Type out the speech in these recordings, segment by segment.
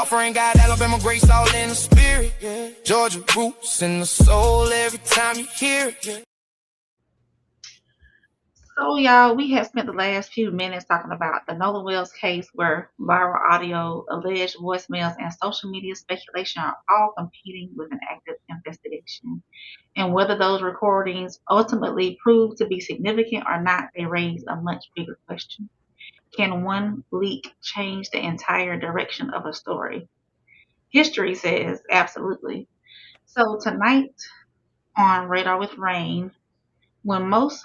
Offering God Alabama grace all in the spirit. Yeah. Georgia roots in the soul every time you hear it. Yeah. So, y'all, we have spent the last few minutes talking about the Nolan Wells case where viral audio, alleged voicemails, and social media speculation are all competing with an active investigation. And whether those recordings ultimately prove to be significant or not, they raise a much bigger question. Can one leak change the entire direction of a story? History says absolutely. So tonight on Radar with Rain, when most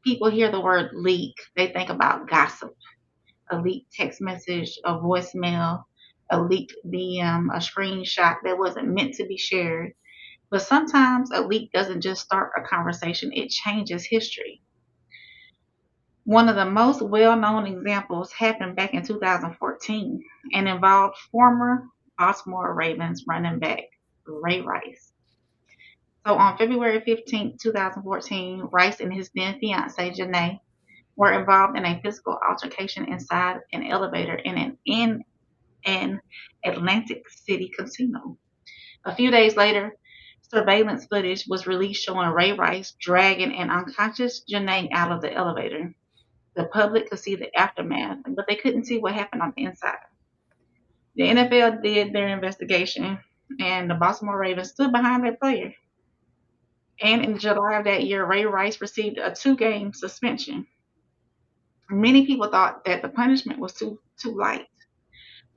people hear the word leak, they think about gossip. A leaked text message, a voicemail, a leaked DM, a screenshot that wasn't meant to be shared. But sometimes a leak doesn't just start a conversation, it changes history. One of the most well-known examples happened back in 2014 and involved former Baltimore Ravens running back Ray Rice. So on February 15, 2014, Rice and his then-fiancée Janay were involved in a physical altercation inside an elevator in an Atlantic City casino. A few days later, surveillance footage was released showing Ray Rice dragging an unconscious Janay out of the elevator. The public could see the aftermath, but they couldn't see what happened on the inside. The NFL did their investigation, and the Baltimore Ravens stood behind their player. And in July of that year, Ray Rice received a 2-game suspension. Many people thought that the punishment was too light.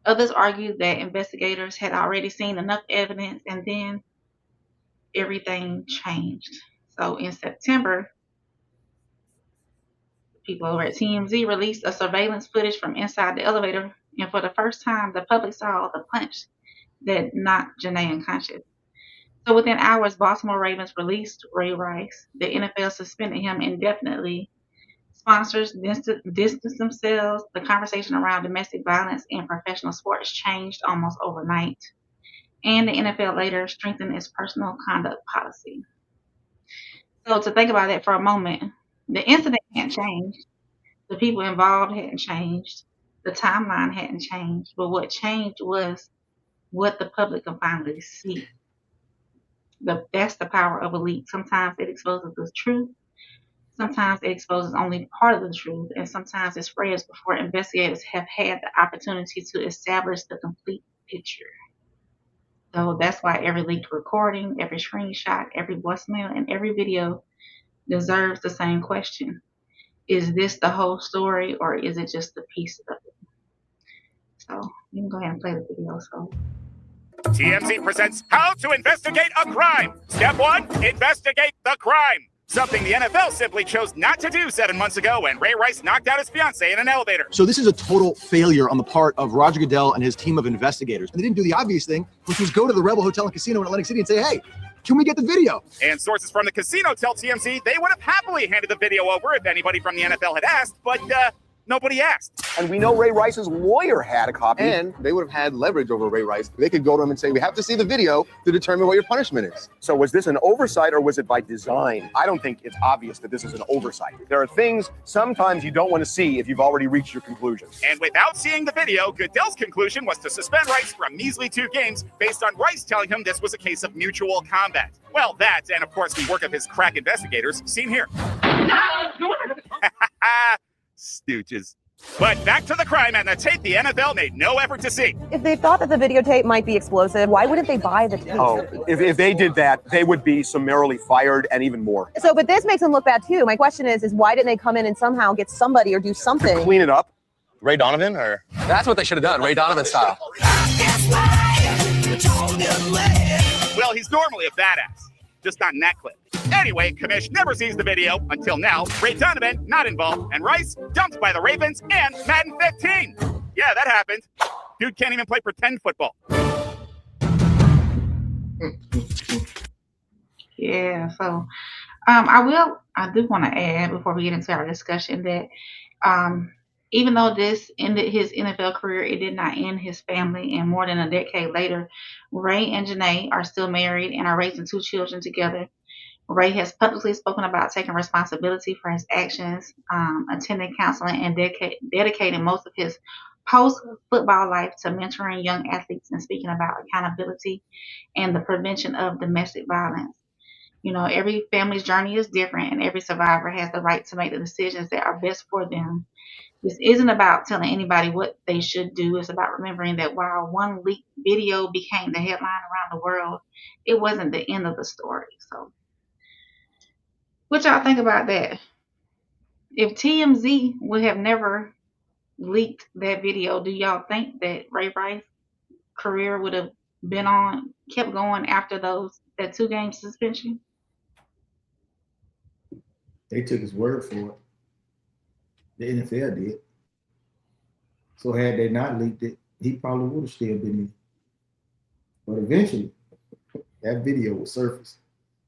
Others argued that investigators had already seen enough evidence, and then everything changed. So in September, people over at TMZ released a surveillance footage from inside the elevator, and for the first time, the public saw the punch that knocked Janay unconscious. So within hours, Baltimore Ravens released Ray Rice. The NFL suspended him indefinitely. Sponsors distanced themselves. The conversation around domestic violence in professional sports changed almost overnight. And the NFL later strengthened its personal conduct policy. So to think about that for a moment, the incident hadn't changed. The people involved hadn't changed. The timeline hadn't changed. But what changed was what the public can finally see. That's the power of a leak. Sometimes it exposes the truth. Sometimes it exposes only part of the truth. And sometimes it spreads before investigators have had the opportunity to establish the complete picture. So that's why every leaked recording, every screenshot, every voicemail, and every video deserves the same question. Is this the whole story, or is it just a piece of it? So you can go ahead and play the video. So TMZ presents How to Investigate a Crime. Step 1, investigate the crime. Something the NFL simply chose not to do 7 months ago when Ray Rice knocked out his fiancée in an elevator. So this is a total failure on the part of Roger Goodell and his team of investigators. And they didn't do the obvious thing, which was go to the Rebel Hotel and Casino in Atlantic City and say, hey, can we get the video? And sources from the casino tell TMZ they would have happily handed the video over if anybody from the NFL had asked, but nobody asked. And we know Ray Rice's lawyer had a copy. And they would have had leverage over Ray Rice. They could go to him and say, we have to see the video to determine what your punishment is. So was this an oversight or was it by design? I don't think it's obvious that this is an oversight. There are things sometimes you don't want to see if you've already reached your conclusion. And without seeing the video, Goodell's conclusion was to suspend Rice for a measly 2 games based on Rice telling him this was a case of mutual combat. Well, that, and of course the work of his crack investigators, seen here. Stooges. But back to the crime and the tape the NFL made no effort to see. If they thought that the videotape might be explosive, why wouldn't they buy the tape? Oh, if they did that, they would be summarily fired and even more. So, but this makes them look bad too. My question is why didn't they come in and somehow get somebody or do something? Clean it up. Ray Donovan, or? That's what they should have done, Ray Donovan style. Well, he's normally a badass, just not in that clip. Anyway, Kamish never sees the video until now. Ray Donovan not involved, and Rice dumped by the Ravens and Madden 15. Yeah, that happened. Dude can't even play pretend football. yeah, so I do want to add before we get into our discussion that even though this ended his NFL career, it did not end his family. And more than a decade later, Ray and Janay are still married and are raising 2 children together. Ray has publicly spoken about taking responsibility for his actions, attending counseling, and dedicating most of his post-football life to mentoring young athletes and speaking about accountability and the prevention of domestic violence. You know, every family's journey is different, and every survivor has the right to make the decisions that are best for them. This isn't about telling anybody what they should do. It's about remembering that while one leaked video became the headline around the world, it wasn't the end of the story. So, what y'all think about that? If TMZ would have never leaked that video, do y'all think that Ray Rice's career would have kept going after that 2-game suspension? They took his word for it. The NFL did. So had they not leaked it, he probably would have still been in. But eventually, that video will surface,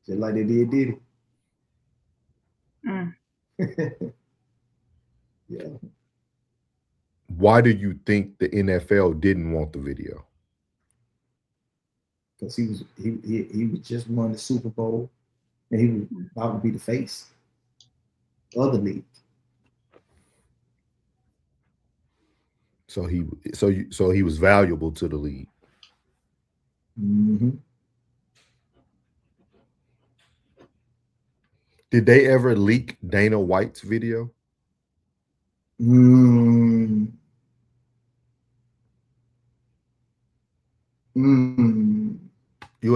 just like they did Diddy. Yeah. Why do you think the NFL didn't want the video? Because he was just won the Super Bowl, and he was about to be the face of the league. So he was valuable to the league. Mm-hmm. Did they ever leak Dana White's video? You'll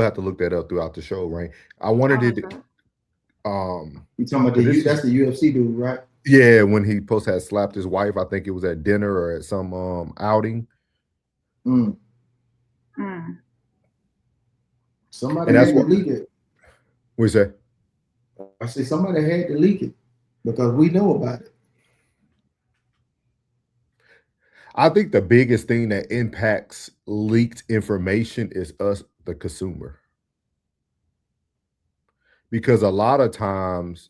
have to look that up throughout the show, right? I wondered You talking about that's the UFC dude, right? Yeah, when he supposed to have slapped his wife, I think it was at dinner or at some outing. Somebody had to leak it. What you say? I say somebody had to leak it because we know about it. I think the biggest thing that impacts leaked information is us, the consumer. Because a lot of times,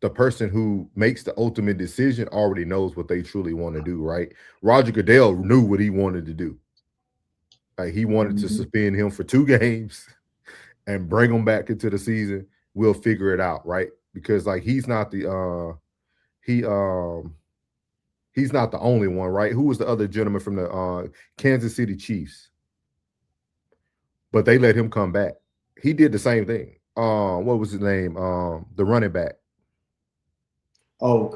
the person who makes the ultimate decision already knows what they truly want to do, right? Roger Goodell knew what he wanted to do. Like he wanted to suspend him for 2 games and bring him back into the season. We'll figure it out, right? Because like he's not the he's not the only one, right? Who was the other gentleman from the Kansas City Chiefs? But they let him come back. He did the same thing. What was his name? The running back. Oh,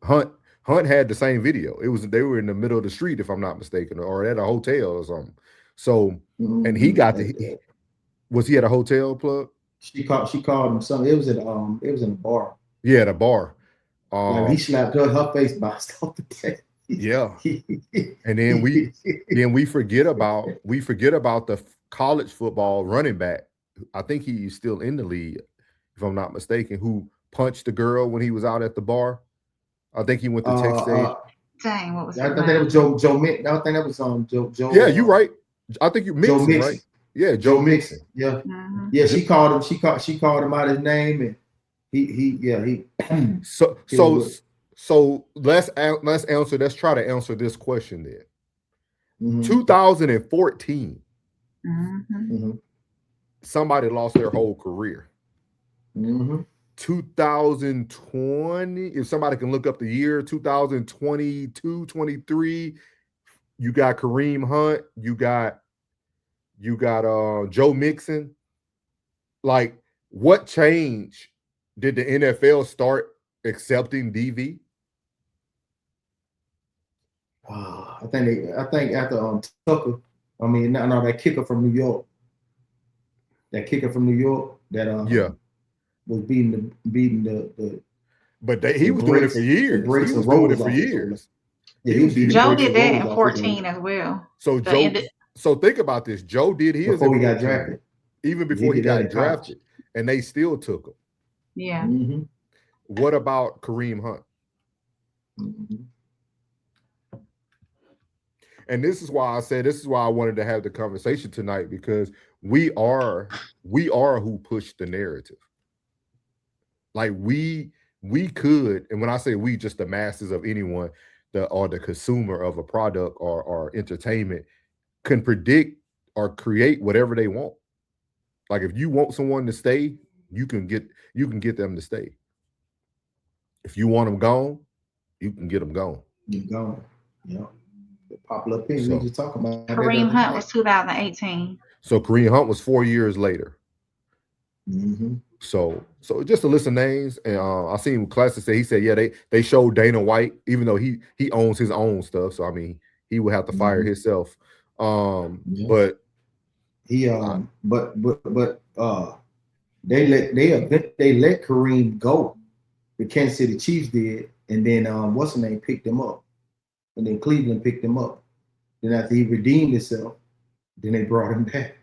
Hunt. Hunt had the same video. They were in the middle of the street, if I'm not mistaken, or at a hotel or something. So, and he got was he at a hotel, Plug? She called him something. It was in a bar. Yeah, at a bar. He slapped her face bounced off the table. Yeah. And then we forget about the college football running back. I think he's still in the league, if I'm not mistaken, who punched the girl when he was out at the bar. I think he went to Texas State. Dang, what was that? I think that was Joe Mixon. I think that was Joe. Yeah, you're right. I think you Mixon, right? Yeah, Joe Mixon. Yeah, yeah. She called him. She called him out his name, and he. So let's answer. Let's try to answer this question then. 2014. Somebody lost their whole career. 2020, if somebody can look up the year, 2022, 23, you got Kareem Hunt, you got Joe Mixon. Like, what change did the NFL start accepting DV? I think after Tucker, that kicker from New York. That kicker from New York was beating the but he was doing it for years. He was doing it for years. Joe did that in 14 as well. So so think about this. Joe did his before he got drafted. Even before he got drafted. And they still took him. Yeah. What about Kareem Hunt? And this is why I wanted to have the conversation tonight, because we are who pushed the narrative. Like we could, and when I say we, just the masses of anyone, the consumer of a product or entertainment, can predict or create whatever they want. Like if you want someone to stay, you can get them to stay. If you want them gone, you can get them gone. You're gone. Yeah. The popular opinion So- we just talking about. that Kareem other Hunt day. was 2018. So Kareem Hunt was 4 years later. Mm-hmm. So just a list of names, and I seen Classic say, he said, yeah, they showed Dana White, even though he owns his own stuff. So I mean, he would have to fire himself. Yeah. But He they let Kareem go. The Kansas City Chiefs did, and then what's the name picked him up, and then Cleveland picked him up. Then after he redeemed himself, then they brought him back.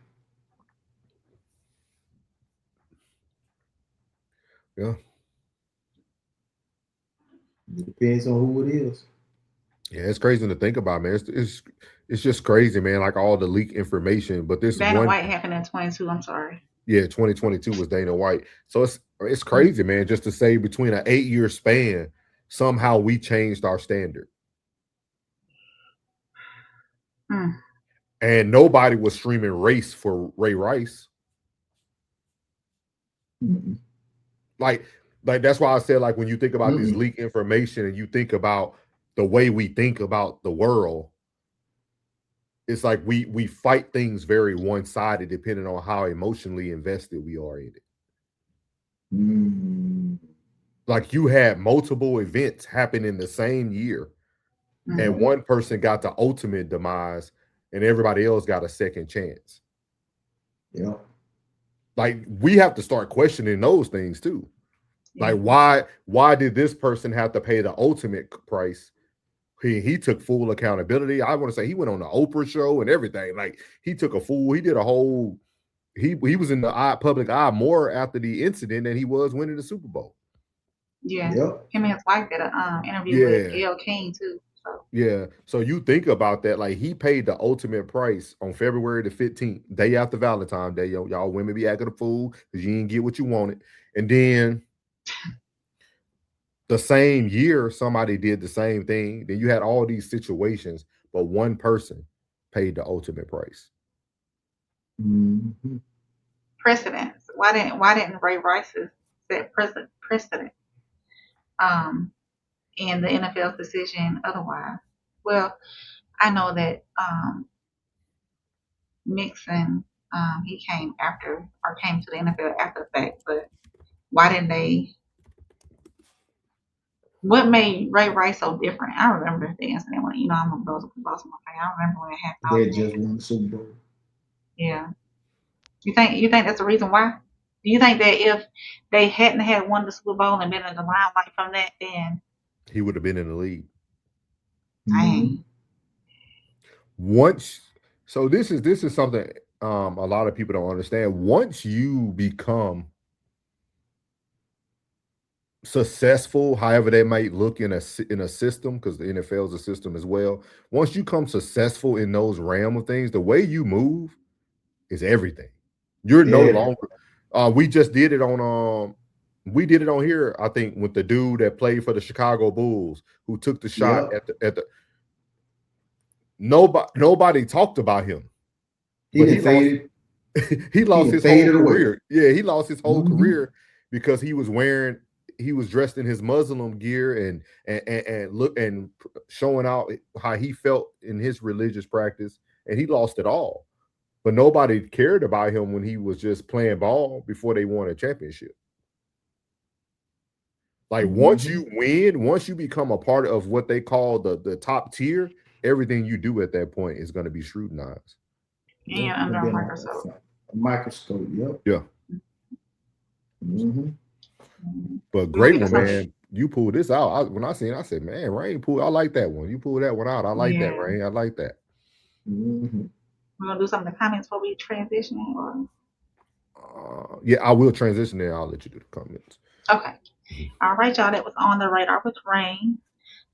yeah, It depends on who it is. yeah, it's crazy to think about, man. It's just crazy, man. Like all the leak information, but this Dana one, White happened in 22. I'm sorry. yeah, 2022 was Dana White. So it's crazy, man. Just to say between an 8-year span, somehow we changed our standard. And nobody was streaming race for Ray Rice. Like that's why I said, like, when you think about this leak information and you think about the way we think about the world, it's like we fight things very one-sided depending on how emotionally invested we are in it. Like you had multiple events happen in the same year, and one person got the ultimate demise and everybody else got a second chance. Yeah. Like we have to start questioning those things too. Like why did this person have to pay the ultimate price? He took full accountability. I want to say he went on the Oprah show and everything. Like he did a whole, he was in the public eye more after the incident than he was winning the Super Bowl. Yeah. Yep. Him and his wife did an interview with Gayle King too. So. Yeah. So you think about that, like he paid the ultimate price on February the 15th, day after Valentine's Day. Y'all women be acting a fool because you didn't get what you wanted. And then the same year, somebody did the same thing. Then you had all these situations, but one person paid the ultimate price. Precedence. Why didn't Ray Rice set precedent? In the NFL's decision otherwise. Well, I know that Mixon he came to the NFL after the fact, but why didn't they? What made Ray Rice so different? I remember the incident when I'm a Baltimore fan. I remember when it happened. They just won the Super Bowl. Yeah. You think that's the reason why? Do you think that if they hadn't had won the Super Bowl and been in the limelight from that, then he would have been in the league? Dang. So this is something a lot of people don't understand. Once you become successful, however they might look in a system, because the NFL is a system as well. Once you come successful in those realm of things, the way you move is everything. You're no longer. We just did it on. We did it on here, I think, with the dude that played for the Chicago Bulls who took the shot at the. Nobody talked about him. He lost his whole career. Yeah, he lost his whole career because he was dressed in his Muslim gear and showing out how he felt in his religious practice, and he lost it all. But nobody cared about him when he was just playing ball before they won a championship. Like once you win, once you become a part of what they call the top tier, everything you do at that point is going to be scrutinized. Yeah, under a microscope. A microscope, yep. Yeah. But great one, man. You pulled this out. When I seen it, I said, man, Rain pulled. I like that one. You pulled that one out. I like that, Rain. I like that. We're gonna do some of the comments before we transition, or yeah, I will transition there. I'll let you do the comments. Okay. All right, y'all. That was On the Radar with Rain.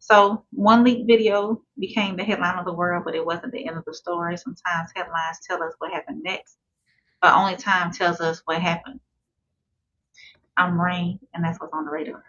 So one leaked video became the headline of the world, but it wasn't the end of the story. Sometimes headlines tell us what happened next, but only time tells us what happened. I'm Rain, and that's what's on the radar.